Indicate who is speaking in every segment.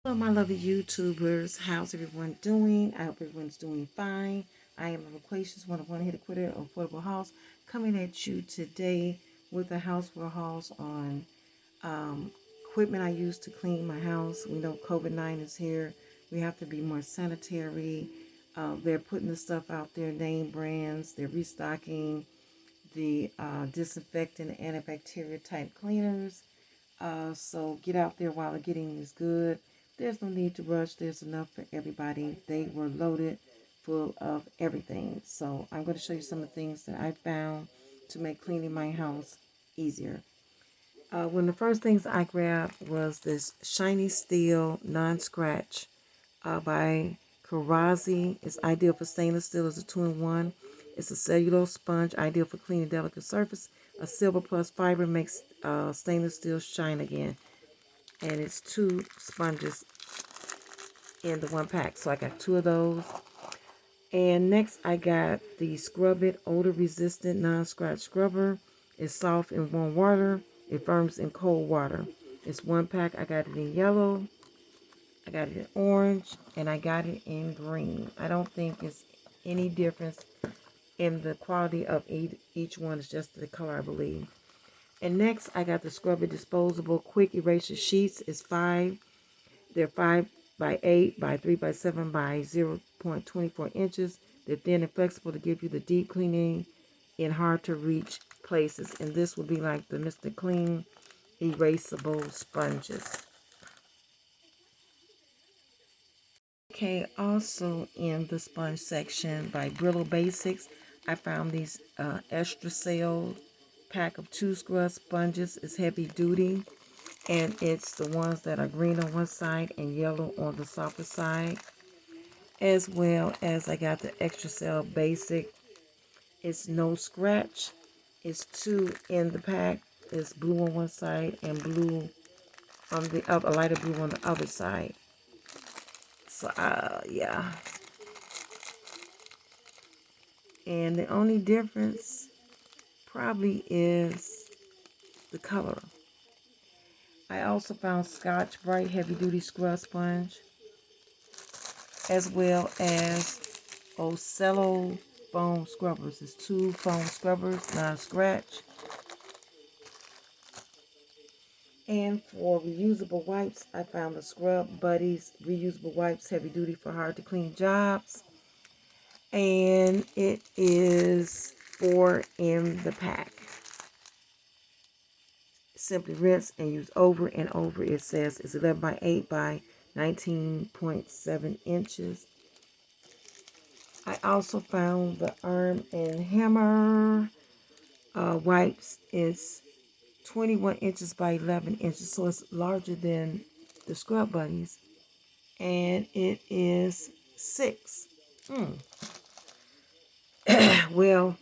Speaker 1: Hello, my lovely YouTubers. How's everyone doing? I hope everyone's doing fine. I am a loquacious one hitter quitter of affordable house coming at you today with a houseware hauls on um, equipment I use to clean my house. We know COVID-19 is here. We have to be more sanitary. They're putting the stuff out there, name brands. They're restocking the disinfectant antibacterial type cleaners. So get out there while the getting is good. There's no need to rush. There's enough for everybody. They were loaded full of everything. So I'm going to show you some of the things that I found to make cleaning my house easier. One of the first things I grabbed was this Shiny Steel Non-Scratch by Karazi. It's ideal for stainless steel. It's a 2-in-1. It's a cellulose sponge, ideal for cleaning delicate surface. A silver plus fiber makes stainless steel shine again. And it's 2 sponges in the 1 pack. So I got 2 of those. And next I got the Scrub It Odor Resistant Non-Scratch Scrubber. It's soft in warm water. It firms in cold water. It's 1 pack. I got it in yellow. I got it in orange. And I got it in green. I don't think it's any difference in the quality of each one. It's just the color, I believe. And next I got the Scrub It Disposable Quick Erasure Sheets. It's 5. They're 5 by 8 by 3 by 7 by 0.24 inches. They're thin and flexible to give you the deep cleaning in hard to reach places. And this would be like the Mr. Clean erasable sponges. Okay, also in the sponge section by Brillo Basics, I found these extra sale pack of 2 scrub sponges. It's heavy duty. And it's the ones that are green on one side and yellow on the softer side. As well as I got the Extra Cell Basic. It's no scratch. It's 2 in the pack. It's blue on one side and blue on the other, lighter blue on the other side. So, yeah. And the only difference probably is the color. I also found Scotch Brite Heavy Duty Scrub Sponge, as well as Ocello foam scrubbers. It's 2 foam scrubbers, non-scratch. And for reusable wipes, I found the Scrub Buddies reusable wipes, heavy duty for hard to clean jobs. And it is 4 in the pack. Simply rinse and use over and over. It says it's 11 by 8 by 19.7 inches. I also found the Arm and Hammer wipes. It's 21 inches by 11 inches, so it's larger than the Scrub Buddies. And it is 6. Well,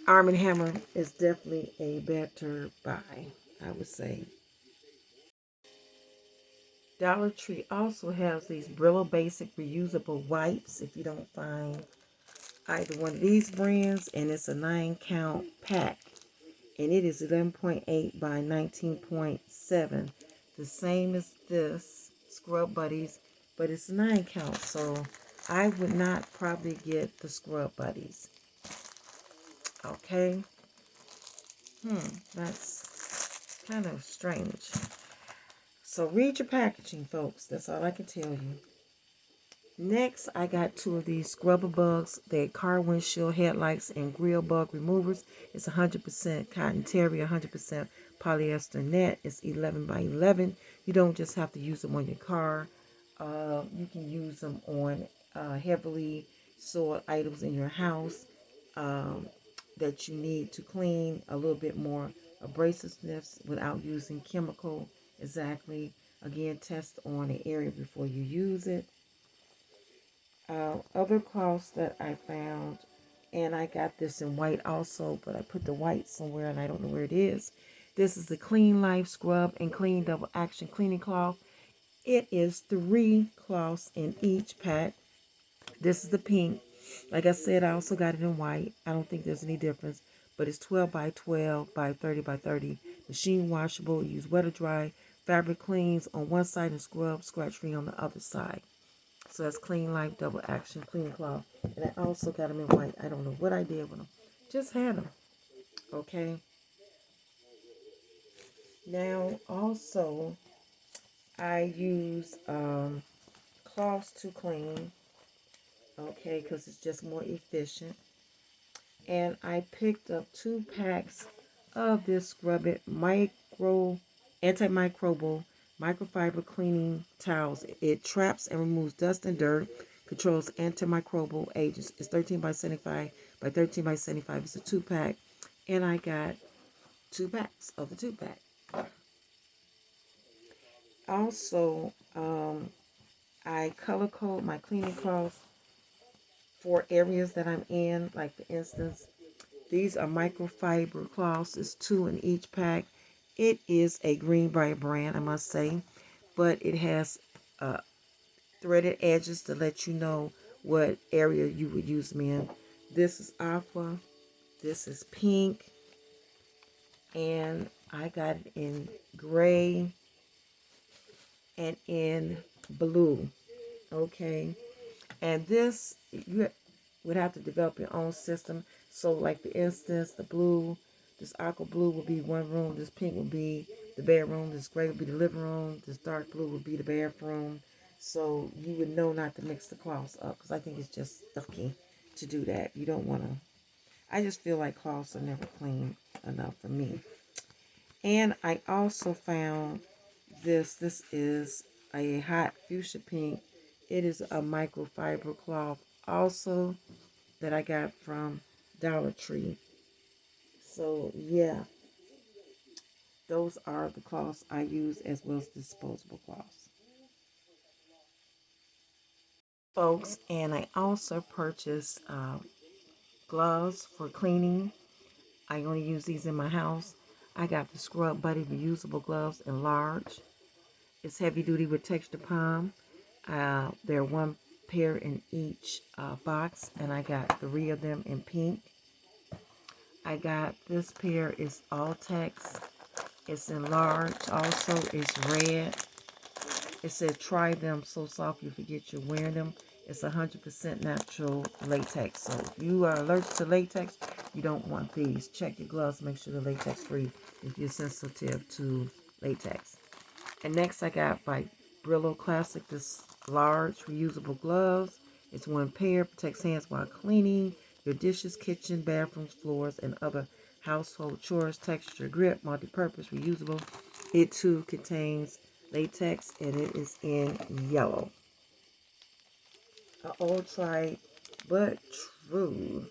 Speaker 1: Arm and Hammer is definitely a better buy, I would say. Dollar Tree also has these Brillo Basic reusable wipes if you don't find either one of these brands, and it's a 9-count pack, and it is 11.8 by 19.7, the same as this Scrub Buddies, but it's 9 count, so I would not probably get the Scrub Buddies. Okay. That's kind of strange. So read your packaging, folks. That's all I can tell you. Next, I got 2 of these Scrubber Bugs. They're car windshield headlights and grill bug removers. It's 100% cotton terry, 100% polyester net. It's 11 by 11. You don't just have to use them on your car. You can use them on heavily soiled items in your house that you need to clean a little bit more abrasiveness without using chemical. Exactly. Again, test on the area before you use it. Other cloths that I found, and I got this in white also, but I put the white somewhere and I don't know where it is. This is the Clean Life Scrub and Clean Double Action Cleaning Cloth. It is 3 cloths in each pack. This is the pink. Like I said, I also got it in white. I don't think there's any difference, but it's 12 by 12 by 30 by 30. Machine washable. Use wet or dry fabric cleans on one side and scrub scratch free on the other side. So that's Clean Life Double Action Cleaning Cloth. And I also got them in white. I don't know what I did with them. Just had them. Okay. Now also I use cloths to clean. Okay, because it's just more efficient. And I picked up 2 packs of this Scrub It antimicrobial microfiber cleaning towels. It traps and removes dust and dirt, controls antimicrobial agents. It's 13 by 75 by 13 by 75. It's a 2 pack, and I got 2 packs of the 2 pack. Also, I color code my cleaning cloths for areas that I'm in. Like for instance, these are microfiber cloths. It's 2 in each pack. It is a Greenbrier brand, I must say, but it has threaded edges to let you know what area you would use them in. This is aqua. This is pink. And I got it in gray and in blue. Okay. And this, you would have to develop your own system. So, like for instance, the blue, this aqua blue would be one room. This pink would be the bedroom. This gray would be the living room. This dark blue would be the bathroom. So you would know not to mix the cloths up, because I think it's just stucky to do that. You don't want to. I just feel like cloths are never clean enough for me. And I also found this. This is a hot fuchsia pink. It is a microfiber cloth also that I got from Dollar Tree. So yeah, those are the cloths I use, as well as disposable cloths, folks. And I also purchased gloves for cleaning. I only use these in my house. I got the Scrub Buddy reusable gloves in large. It's heavy duty with texture palm. There are 1 pair in each box, and I got 3 of them in pink. I got this pair is all text. It's in large. Also, it's red. It said try them so soft you forget you're wearing them. It's 100% natural latex. So if you are allergic to latex, you don't want these. Check your gloves. Make sure they're latex free if you're sensitive to latex. And next I got by Brillo Classic, this large reusable gloves. It's 1 pair, protects hands while cleaning your dishes, kitchen, bathrooms, floors, and other household chores. Texture grip, multi-purpose, reusable. It too contains latex, and it is in yellow. All tried but true.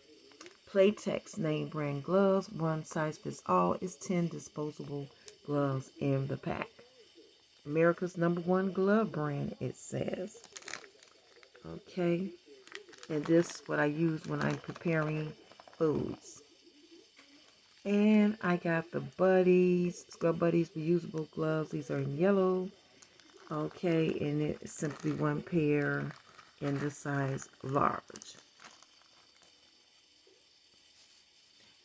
Speaker 1: Playtex name brand gloves, one size fits all. It's 10 disposable gloves in the pack. America's #1 glove brand, it says. Okay. And this is what I use when I'm preparing foods. And I got the Scrub Buddies reusable gloves. These are in yellow. Okay. And it's simply 1 pair in the size large.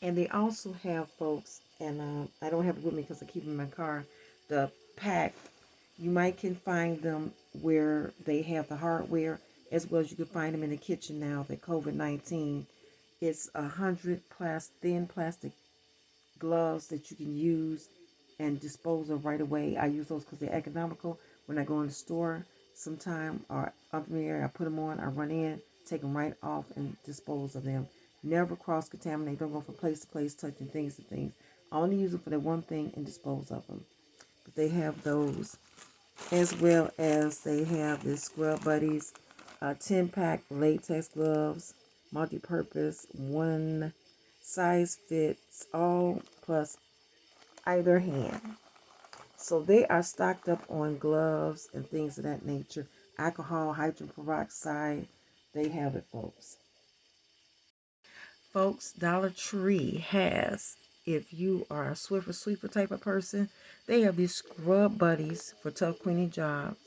Speaker 1: And they also have, folks, and I don't have it with me because I keep them in my car, the pack. You might can find them where they have the hardware, as well as you can find them in the kitchen now that COVID-19. It's 100 thin plastic gloves that you can use and dispose of right away. I use those because they're economical. When I go in the store sometime or up in the area, I put them on, I run in, take them right off and dispose of them. Never cross-contaminate. Don't go from place to place, touching things to things. I only use them for that one thing and dispose of them. But they have those, as well as they have the Scrub Buddies 10-pack latex gloves, multi-purpose, one size fits all, plus either hand. So they are stocked up on gloves and things of that nature. Alcohol, hydrogen peroxide, they have it, folks. Folks, Dollar Tree has, if you are a Swiffer Sweeper type of person, they have these Scrub Buddies for tough cleaning jobs.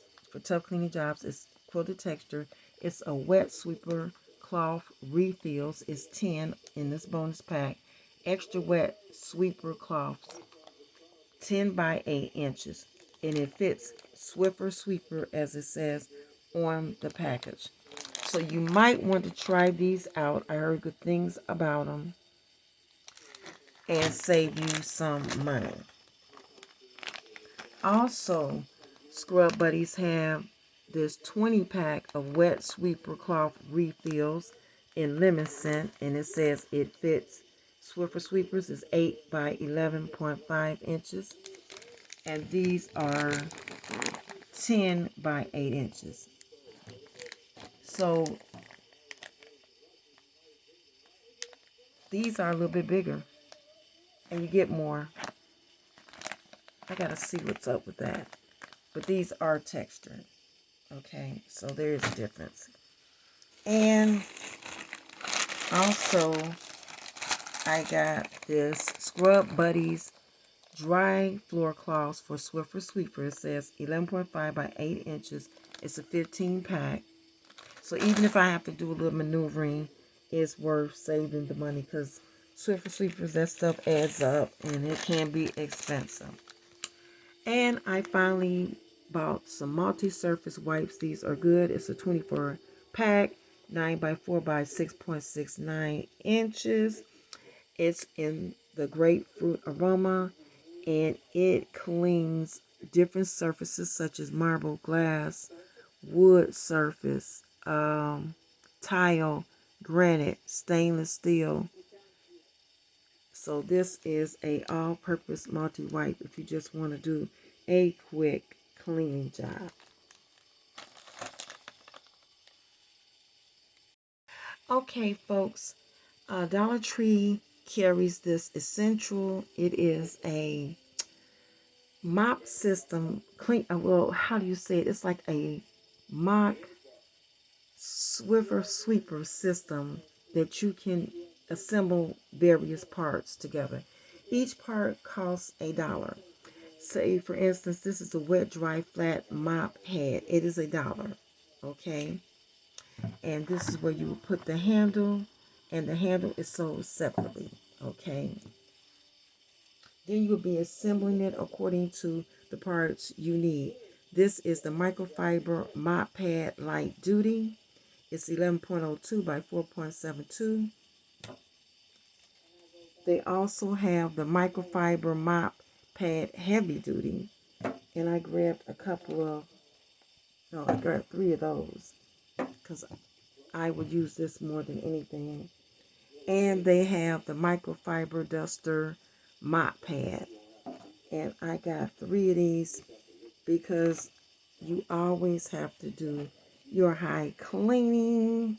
Speaker 1: It's quilted texture. It's a wet sweeper cloth refills. It's 10 in this bonus pack. Extra wet sweeper cloths, 10 by 8 inches. and it fits Swiffer Sweeper as it says on the package. So you might want to try these out. I heard good things about them and save you some money. Also, Scrub Buddies have this 20 pack of wet sweeper cloth refills in lemon scent, and it says it fits Swiffer Sweepers is 8 by 11.5 inches, and these are 10 by 8 inches. So these are a little bit bigger, and you get more. I gotta see what's up with that. But these are textured. Okay, so there's a difference. And also, I got this Scrub Buddies dry floor cloths for Swiffer Sweeper. It says 11.5 by 8 inches. It's a 15 pack. So even if I have to do a little maneuvering, it's worth saving the money because Swiffer Sweepers, that stuff adds up and it can be expensive. And I finally bought some multi-surface wipes. These are good. It's a 24 pack, 9 by 4 by 6.69 inches. It's in the grapefruit aroma, and it cleans different surfaces such as marble, glass, wood surface, tile, granite, stainless steel. So this is a all-purpose multi-wipe if you just want to do a quick cleaning job. Okay, folks, Dollar Tree carries this essential. It is a mop system. Clean. Well, how do you say it? It's like a mop Swiffer sweeper system that you can assemble various parts together. Each part costs $1. Say, for instance, this is a wet, dry, flat mop head. It is $1. Okay. And this is where you will put the handle, and the handle is sold separately. Okay. Then you will be assembling it according to the parts you need. This is the microfiber mop pad light duty. It's 11.02 by 4.72. They also have the microfiber mop pad heavy duty. And I grabbed I grabbed 3 of those because I would use this more than anything. And they have the microfiber duster mop pad. And I got 3 of these because you always have to do your high cleaning.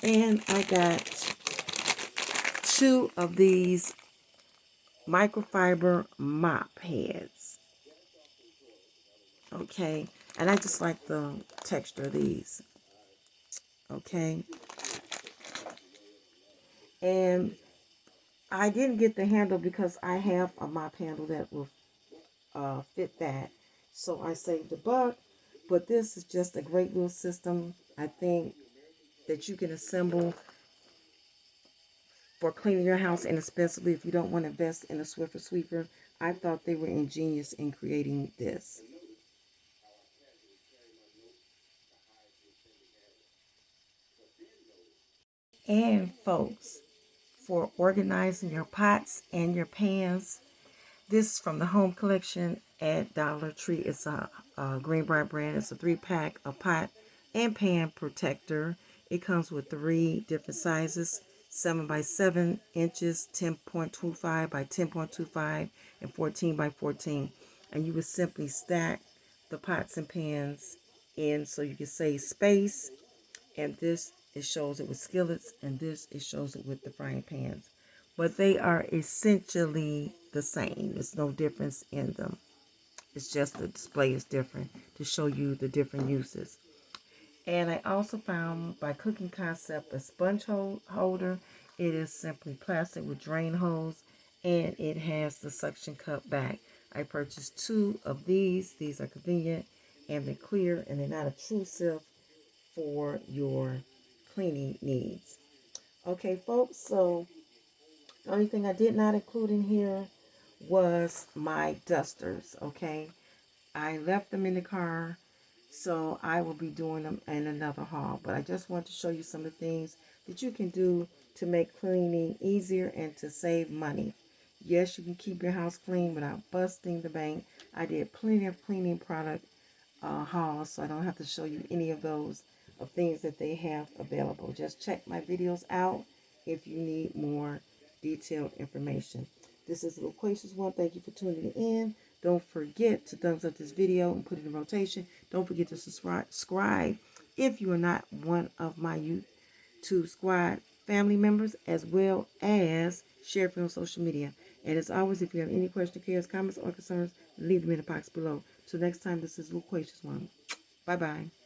Speaker 1: And I got 2 of these microfiber mop heads. Okay. And I just like the texture of these. Okay. And I didn't get the handle because I have a mop handle that will fit that. So I saved a buck. But this is just a great little system, I think, that you can assemble for cleaning your house inexpensively if you don't want to invest in a Swiffer sweeper. I thought they were ingenious in creating this. And folks, for organizing your pots and your pans, this is from the home collection at Dollar Tree. It's a Greenbrier brand. It's a 3-pack of pot and pan protector. It comes with 3 different sizes: 7 by 7 inches, 10.25 by 10.25, and 14 by 14. And you would simply stack the pots and pans in so you can save space. And this, it shows it with skillets, and this, it shows it with the frying pans. But they are essentially the same. There's no difference in them. It's just the display is different to show you the different uses. And I also found by Cooking Concept a sponge holder. It is simply plastic with drain holes, and it has the suction cup back. I purchased 2 of these. These are convenient, and they're clear, and they're not obtrusive for your cleaning needs. Okay, folks, so the only thing I did not include in here was my dusters, okay? I left them in the car, so I will be doing them in another haul. But I just want to show you some of the things that you can do to make cleaning easier and to save money. Yes, you can keep your house clean without busting the bank. I did plenty of cleaning product hauls, so I don't have to show you any of those of things that they have available. Just check my videos out if you need more detailed information. This is the Loquacious One. Thank you for tuning in. Don't forget to thumbs up this video and put it in rotation. Don't forget to subscribe if you are not one of my YouTube Squad family members, as well as share it on social media. And as always, if you have any questions, cares, comments, or concerns, leave them in the box below. So next time, this is Loquacious One. Bye-bye.